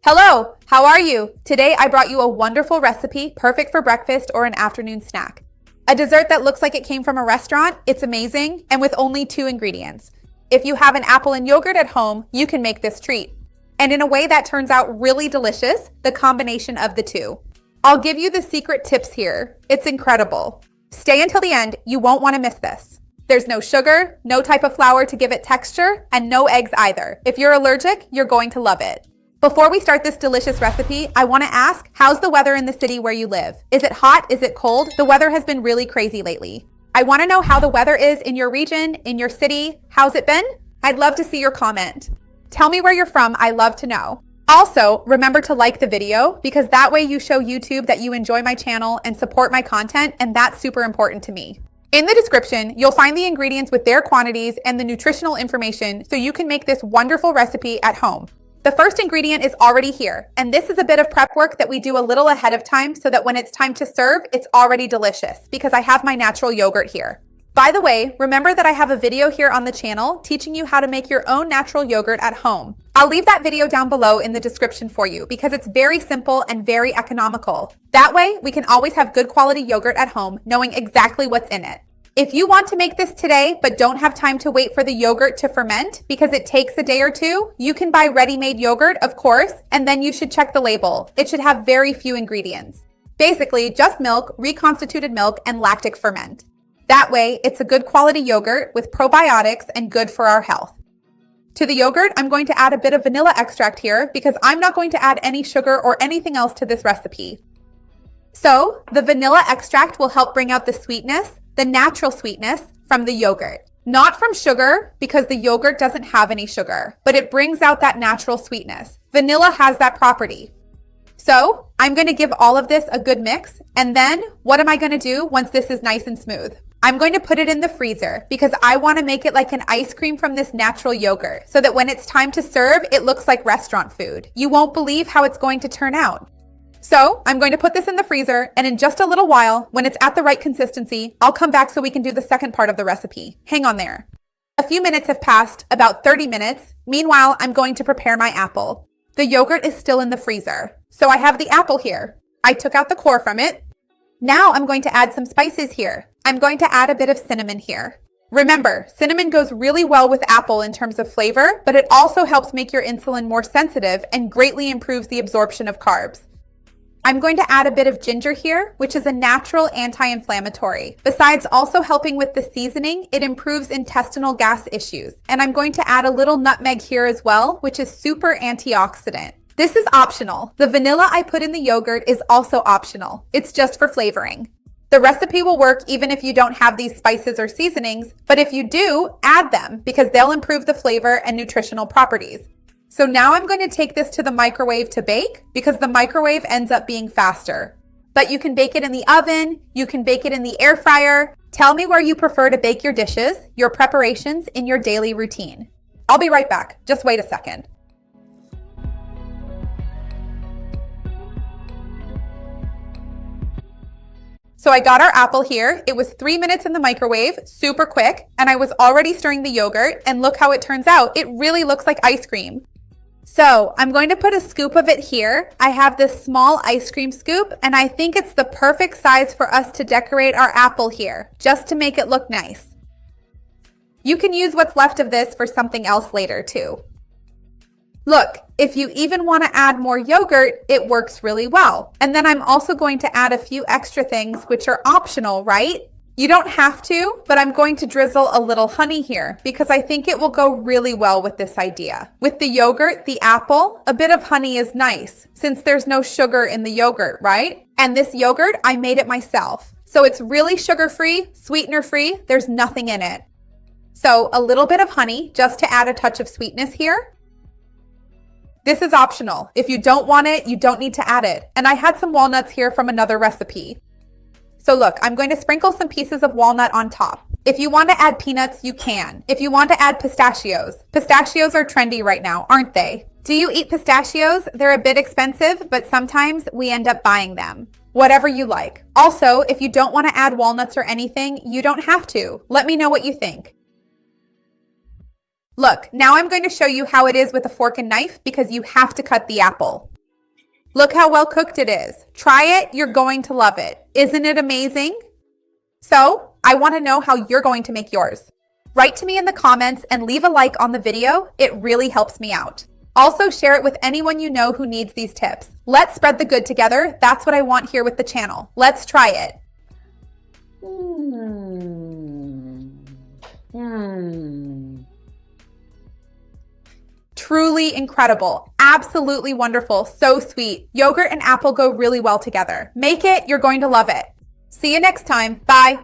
Hello, how are you? Today I brought you a wonderful recipe, perfect for breakfast or an afternoon snack. A dessert that looks like it came from a restaurant, it's amazing, and with only 2 ingredients. If you have an apple and yogurt at home, you can make this treat. And in a way that turns out really delicious, the combination of the two. I'll give you the secret tips here. It's incredible. Stay until the end, you won't want to miss this. There's no sugar, no type of flour to give it texture, and no eggs either. If you're allergic, you're going to love it. Before we start this delicious recipe, I want to ask, how's the weather in the city where you live? Is it hot? Is it cold? The weather has been really crazy lately. I want to know how the weather is in your region, in your city. How's it been? I'd love to see your comment. Tell me where you're from. I love to know. Also, remember to like the video because that way you show YouTube that you enjoy my channel and support my content, and that's super important to me. In the description, you'll find the ingredients with their quantities and the nutritional information so you can make this wonderful recipe at home. The first ingredient is already here, and this is a bit of prep work that we do a little ahead of time so that when it's time to serve, it's already delicious because I have my natural yogurt here. By the way, remember that I have a video here on the channel teaching you how to make your own natural yogurt at home. I'll leave that video down below in the description for you because it's very simple and very economical. That way, we can always have good quality yogurt at home, knowing exactly what's in it. If you want to make this today but don't have time to wait for the yogurt to ferment because it takes a day or two, you can buy ready-made yogurt, of course, and then you should check the label. It should have very few ingredients. Basically, just milk, reconstituted milk, and lactic ferment. That way, it's a good quality yogurt with probiotics and good for our health. To the yogurt, I'm going to add a bit of vanilla extract here because I'm not going to add any sugar or anything else to this recipe. So, the vanilla extract will help bring out the sweetness, the natural sweetness from the yogurt. Not from sugar, because the yogurt doesn't have any sugar, but it brings out that natural sweetness. Vanilla has that property. So, I'm going to give all of this a good mix, and then what am I going to do once this is nice and smooth? I'm going to put it in the freezer because I want to make it like an ice cream from this natural yogurt so that when it's time to serve, it looks like restaurant food. You won't believe how it's going to turn out. So I'm going to put this in the freezer, and in just a little while, when it's at the right consistency, I'll come back so we can do the second part of the recipe. Hang on there. A few minutes have passed, about 30 minutes. Meanwhile, I'm going to prepare my apple. The yogurt is still in the freezer. So I have the apple here. I took out the core from it. Now I'm going to add some spices here. I'm going to add a bit of cinnamon here. Remember, cinnamon goes really well with apple in terms of flavor, but it also helps make your insulin more sensitive and greatly improves the absorption of carbs. I'm going to add a bit of ginger here, which is a natural anti-inflammatory. Besides also helping with the seasoning, it improves intestinal gas issues. And I'm going to add a little nutmeg here as well, which is super antioxidant. This is optional. The vanilla I put in the yogurt is also optional. It's just for flavoring. The recipe will work even if you don't have these spices or seasonings, but if you do, add them because they'll improve the flavor and nutritional properties. So now I'm going to take this to the microwave to bake because the microwave ends up being faster. But you can bake it in the oven, you can bake it in the air fryer. Tell me where you prefer to bake your dishes, your preparations in your daily routine. I'll be right back. Just wait a second. So I got our apple here. It was 3 minutes in the microwave, super quick, and I was already stirring the yogurt, and look how it turns out. It really looks like ice cream. So I'm going to put a scoop of it here. I have this small ice cream scoop, and I think it's the perfect size for us to decorate our apple here, just to make it look nice. You can use what's left of this for something else later too. Look, if you even want to add more yogurt, it works really well. And then I'm also going to add a few extra things which are optional, right? You don't have to, but I'm going to drizzle a little honey here because I think it will go really well with this idea. With the yogurt, the apple, a bit of honey is nice since there's no sugar in the yogurt, right? And this yogurt, I made it myself. So it's really sugar-free, sweetener-free, there's nothing in it. So a little bit of honey just to add a touch of sweetness here. This is optional. If you don't want it, you don't need to add it. And I had some walnuts here from another recipe. So look, I'm going to sprinkle some pieces of walnut on top. If you want to add peanuts, you can. If you want to add pistachios are trendy right now, aren't they? Do you eat pistachios? They're a bit expensive, but sometimes we end up buying them. Whatever you like. Also, if you don't want to add walnuts or anything, you don't have to. Let me know what you think. Look, now I'm going to show you how it is with a fork and knife because you have to cut the apple. Look how well cooked it is. Try it, you're going to love it. Isn't it amazing? So, I want to know how you're going to make yours. Write to me in the comments and leave a like on the video. It really helps me out. Also, share it with anyone you know who needs these tips. Let's spread the good together. That's what I want here with the channel. Let's try it. Truly incredible. Absolutely wonderful. So sweet. Yogurt and apple go really well together. Make it. You're going to love it. See you next time. Bye.